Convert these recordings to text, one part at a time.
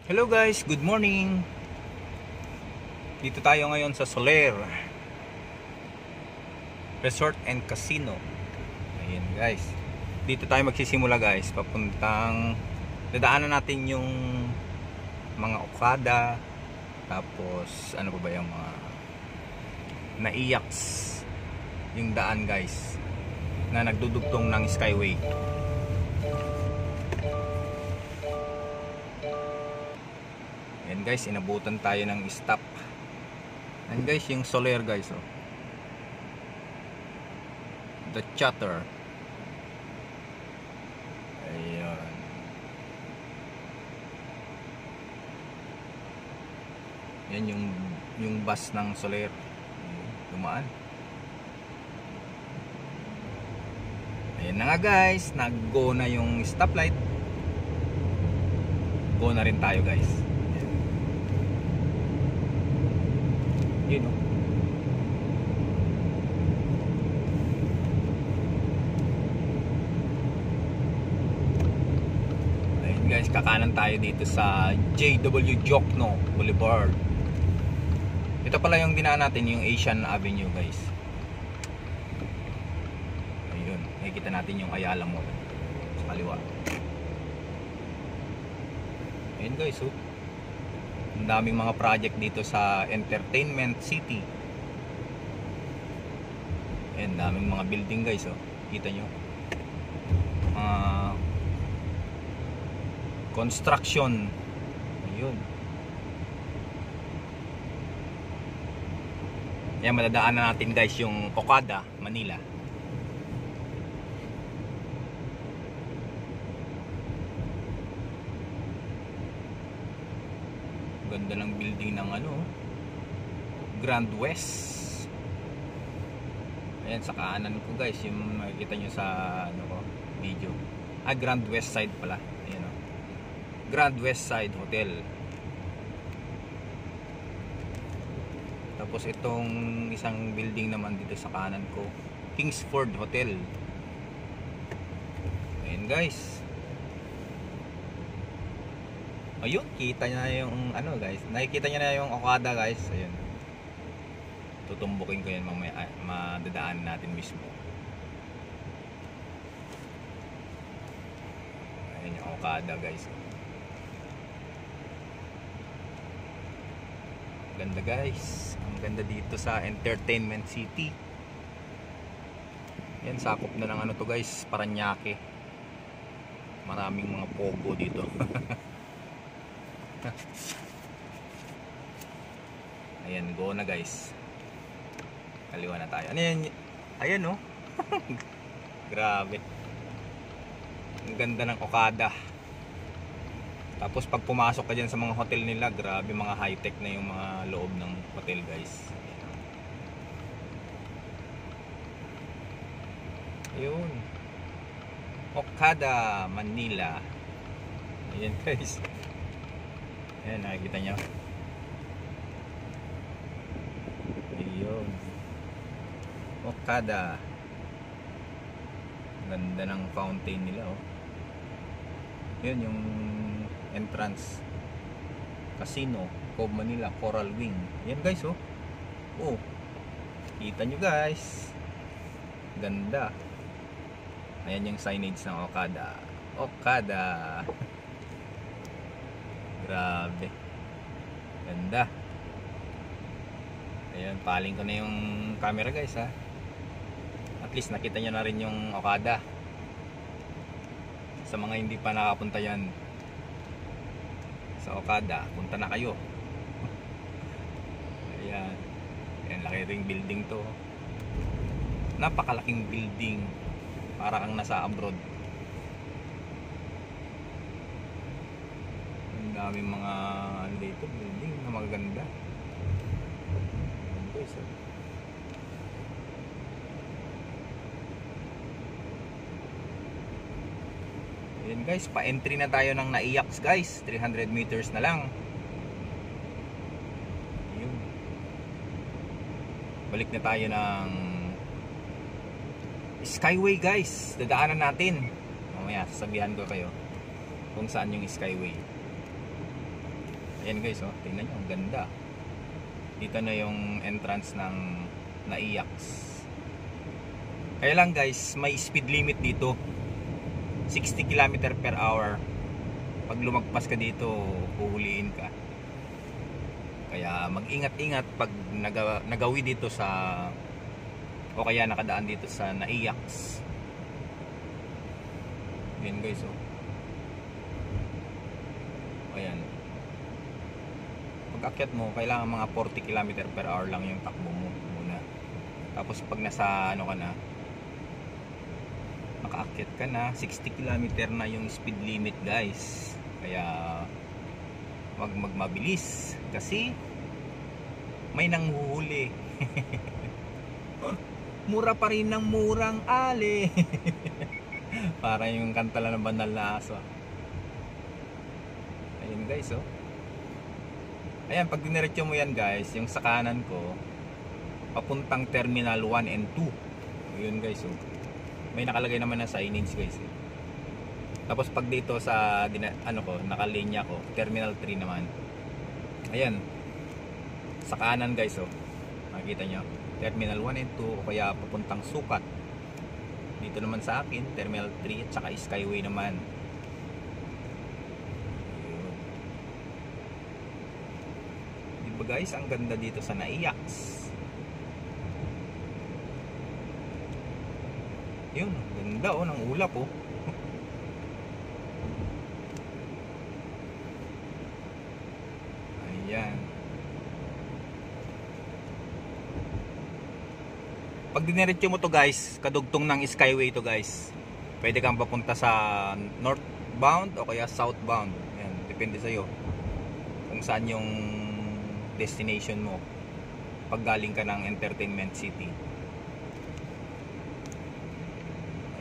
Hello guys, good morning. Dito tayo ngayon sa Soler Resort and Casino. Ayan guys. Dito tayo magsisimula guys. Papuntang dadaanan natin yung mga Okada. Tapos ano pa ba yung mga naiyaks yung daan guys na nagdudugtong ng Skyway. Ayan guys, inabutan tayo ng stop. Ayan guys, yung Soler guys, oh. The Chatter. Ayan. Yan yung bus ng Soler. Dumaan. Ayan na nga guys, nag-go na yung stoplight. Go na rin tayo guys. Yun, oh. Ayun guys, kakanan tayo dito sa JW Jokno Boulevard. Ito pala yung dinaan natin, yung Asian Avenue guys. Ayun, nakikita natin yung Ayala Mall sa kaliwa. Ayun guys, oh. Ang daming mga project dito sa Entertainment City. Ayan, daming mga building guys, oh. Kita nyo, construction. Ayun. Ayan, madadaanan natin guys yung Okada, Manila. Ganda ng building ng ano, Grand West. Ayan, sa kanan ko guys, yung makikita nyo sa ano ko, video. Grand West Side pala. Ayan, oh. Grand West Side Hotel. Tapos itong isang building naman dito sa kanan ko, Kingsford Hotel. Ayan guys. Ayun, kita nyo na yung ano guys. Nakikita nyo na yung Okada guys. Ayun. Tutumbukin ko yan mamaya. Madadaan natin mismo. Ayun yung Okada guys. Ganda guys. Ang ganda dito sa Entertainment City. Yan, sakop na ng ano to guys, Paranaque. Maraming mga pogo dito. Ayan, go na guys. Kaliwa na tayo. Ano yan? Ayan, oh. Grabe. Ang ganda ng Okada. Tapos pag pumasok ka dyan sa mga hotel nila, grabe, mga high-tech na yung mga loob ng hotel guys. Ayun. Okada, Manila. Ayan guys. Ayan, nakikita nyo. Ayun. Okada. Ganda ng fountain nila, oh. Yun yung entrance. Casino, Cove Manila, Coral Wing. Ayan guys, oh. Oh. Kita nyo guys. Ganda. Ayan yung signage ng Okada. Okada. Grabe. Ganda. Ayan, paling ko na yung camera guys, ha. At least nakita nyo na rin yung Okada. Sa mga hindi pa nakapunta yan sa Okada, punta na kayo. Ayan. Ayan, laki ring building to. Napakalaking building. Para kang nasa abroad. Ang daming mga ano dito, building na maganda. Guys, oh. Ayan guys, pa-entry na tayo ng Naiyaks guys. 300 meters na lang. Ayun. Balik na tayo ng Skyway guys. Dadaanan natin. Mamaya sasabihan ko kayo kung saan yung Skyway. Ayan guys, oh, tingnan nyo, ang ganda. Dito na yung entrance ng Naiax. Kaya lang guys, may speed limit dito, 60 km/h. Pag lumagpas ka dito, huhuliin ka. Kaya mag-ingat-ingat pag nagawi dito sa, o kaya nakadaan dito sa Naiax. Ayan guys, oh. Ayan. Pag akyat mo, kailangan mga 40 km/h lang yung takbo mo muna. Tapos pag nasa ano ka na, nakaakyat ka na, 60 km na yung speed limit guys. Kaya wag magmabilis kasi may nanghuhuli. Mura pa rin ng murang ali. Para yung kanta lang ng Banal na Aso. Ayun guys, oh. Ayan, pag diniretso mo yan guys, yung sa kanan ko papuntang Terminal 1 and 2. Ayun guys, oh. May nakalagay naman na signage guys, eh. Tapos pag dito sa nakalinya ko, Terminal 3 naman. Ayan. Sa kanan guys, oh. Makikita nyo, Terminal 1 and 2 o kaya papuntang Sukat. Dito naman sa akin, Terminal 3 at saka Skyway naman. Diba guys, ang ganda dito sa Naiax. Yun, ganda oh ng ulap oh. Ayan. Pag diniretso mo to guys, kadugtong ng Skyway to guys. Pwede kang papunta sa northbound o kaya southbound. Ayan, depende sa iyo kung saan yung destination mo pag galing ka ng Entertainment City.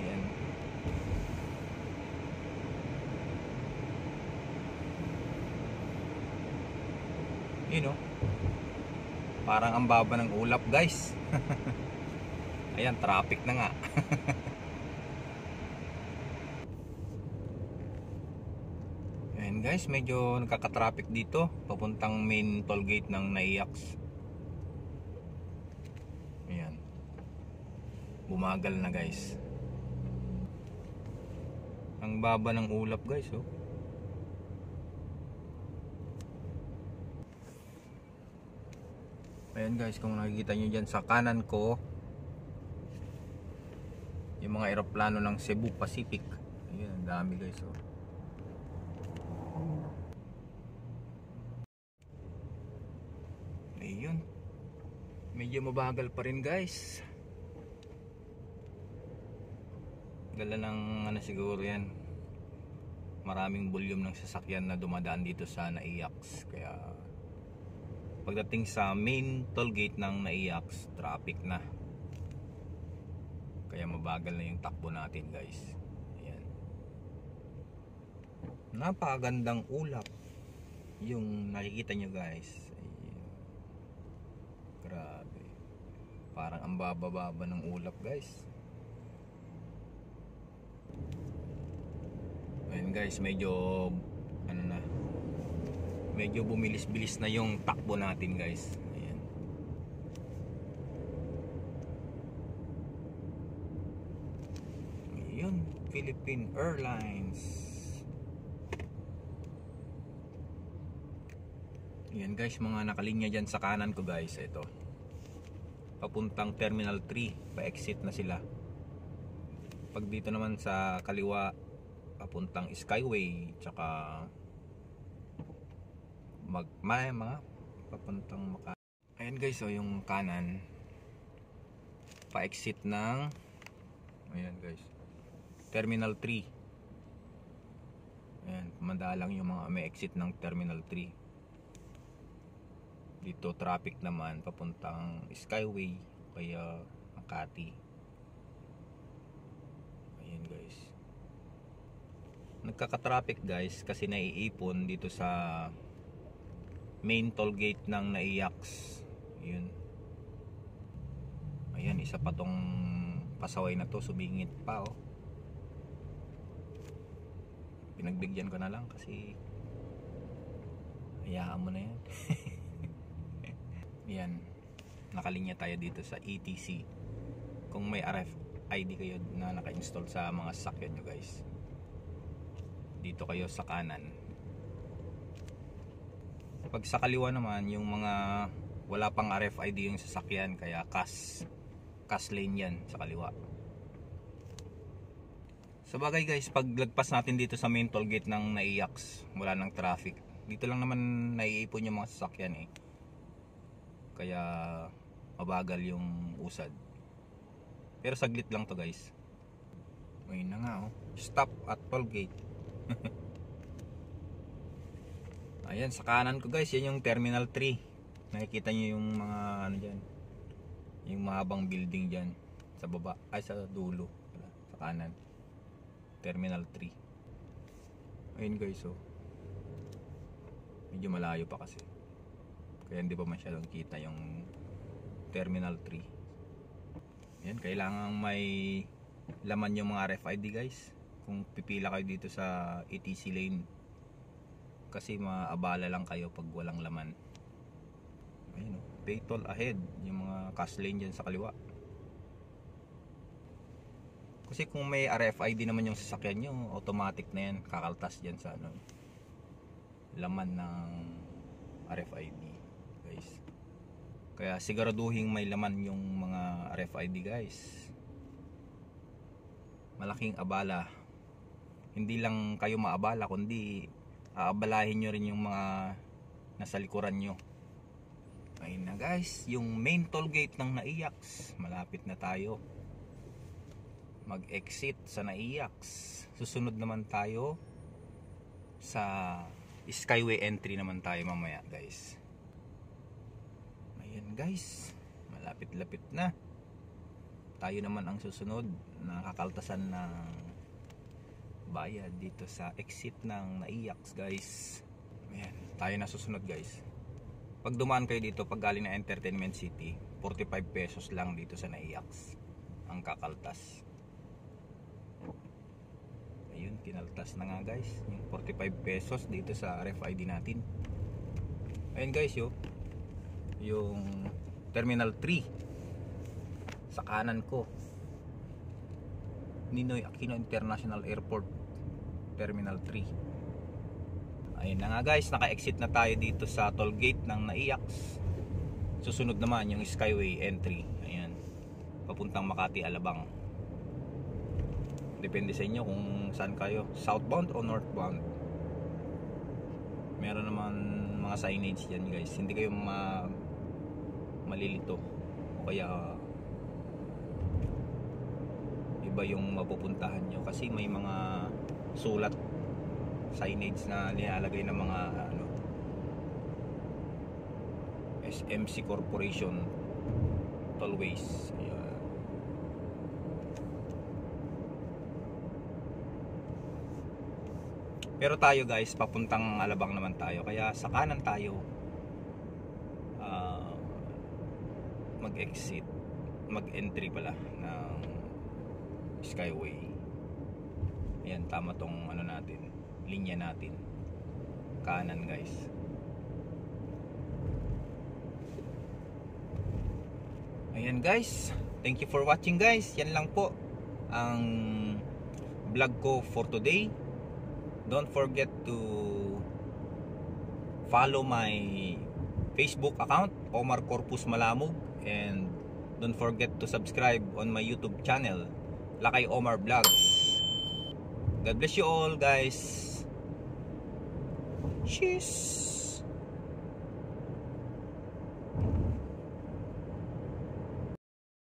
Ayan. Yun oh. Parang ang baba ng ulap guys. Ayan, traffic na nga. Ayan guys, medyo nakaka-traffic dito papuntang main toll gate ng Naiax. Ayan. Bumagal na guys. Ang baba ng ulap guys, oh. Ayan guys, kung nakikita nyo dyan sa kanan ko, yung mga eroplano ng Cebu Pacific. Ayun, ang dami guys, oh. Ayun. Medyo mabagal pa rin guys. Gala ng siguro yan. Maraming volume ng sasakyan na dumadaan dito sa Naiax. Kaya pagdating sa main toll gate ng Naiax, traffic na. Kaya mabagal na yung takbo natin guys. Ayan. Napakagandang ulap yung nakikita nyo guys. Ayan. Grabe. Parang ang baba-baba ng ulap guys. Ayan guys, medyo medyo bumilis-bilis na yung takbo natin guys. Philippine Airlines. Yan guys, mga nakalinya dyan sa kanan ko guys. Ito, papuntang Terminal 3, pa-exit na sila. Pag dito naman sa kaliwa, papuntang Skyway, tsaka mga papuntang Makati. Ayan guys, so yung kanan, pa-exit ng, ayan guys, Terminal 3. Ayan, madalang yung mga may exit ng Terminal 3. Dito traffic naman papuntang Skyway kaya Makati. Ayan guys. Nagkaka-traffic guys kasi naiipon dito sa main toll gate ng Naiax. Yun. Ayan, isa pa tong pasaway na to, sumingit pa oh. Pinagbigyan ko na lang kasi Hayaan mo na yan. Yan, nakalinya tayo dito sa ETC. Kung may RFID kayo na naka-install sa mga sasakyan nyo guys, dito kayo sa kanan. Pag sa kaliwa naman, yung mga wala pang RFID yung sasakyan, kaya CAS lane yan sa kaliwa. Sa bagay guys, pag lagpas natin dito sa main toll gate ng Naiyacs, wala nang traffic. Dito lang naman naiipon yung mga sasakyan kaya mabagal yung usad. Pero saglit lang to guys. Ayun na nga stop at toll gate. Ayan, sa kanan ko guys, yan yung Terminal 3. Nakikita nyo yung mga ano dyan, yung mahabang building dyan sa baba, ay sa dulo, sa kanan, Terminal 3. Ayun guys, medyo malayo pa kasi, kaya hindi pa masyadong kita yung Terminal 3. Ayan, kailangan may laman yung mga RFID guys kung pipila kayo dito sa ETC lane, kasi maabala lang kayo pag walang laman. Ayun, pay toll ahead, yung mga CAS lane dyan sa kaliwa. Kasi kung may RFID naman yung sasakyan nyo, automatic na yan, kakaltas dyan sa laman ng RFID guys. Kaya siguraduhin may laman yung mga RFID guys. Malaking abala. Hindi lang kayo maabala, kundi aabalahin nyo rin yung mga nasa likuran nyo. Ayun na guys, yung main toll gate ng Naiyacs, malapit na tayo mag-exit sa Naiyacs. Susunod naman tayo sa Skyway entry naman tayo mamaya guys. Ayun guys, malapit-lapit na. Tayo naman ang susunod na kakaltasan ng bayad dito sa exit ng Naiyacs guys. Ayan, tayo na susunod guys. Pag dumaan kayo dito, pag galing na Entertainment City, 45 pesos lang dito sa Naiyacs ang kakaltas. Ayun, kinaltas na nga guys yung 45 pesos dito sa RFID natin. Ayun guys, yung Terminal 3 sa kanan ko, Ninoy Aquino International Airport, Terminal 3. Ayun na nga guys, naka-exit na tayo dito sa toll gate ng Naiyacs. Susunod naman yung Skyway entry. Ayan, papuntang Makati, Alabang. Depende sa inyo kung saan kayo, southbound o northbound. Meron naman mga signage yan guys, hindi kayo malilito o kaya iba yung mapupuntahan nyo, kasi may mga sulat, signage na nilalagay ng mga SMC Corporation Tollways. Ayan. Pero tayo guys, papuntang Alabang naman tayo, kaya sa kanan tayo mag-exit, mag-entry pala ng Skyway. Ayan, tama tong natin, linya natin, kanan guys. Ayan guys, thank you for watching guys. Yan lang po ang vlog ko for today. Don't forget to follow my Facebook account, Omar Corpus Malamug, and don't forget to subscribe on my YouTube channel, Lakay Omar Vlogs. God bless you all guys. Cheers.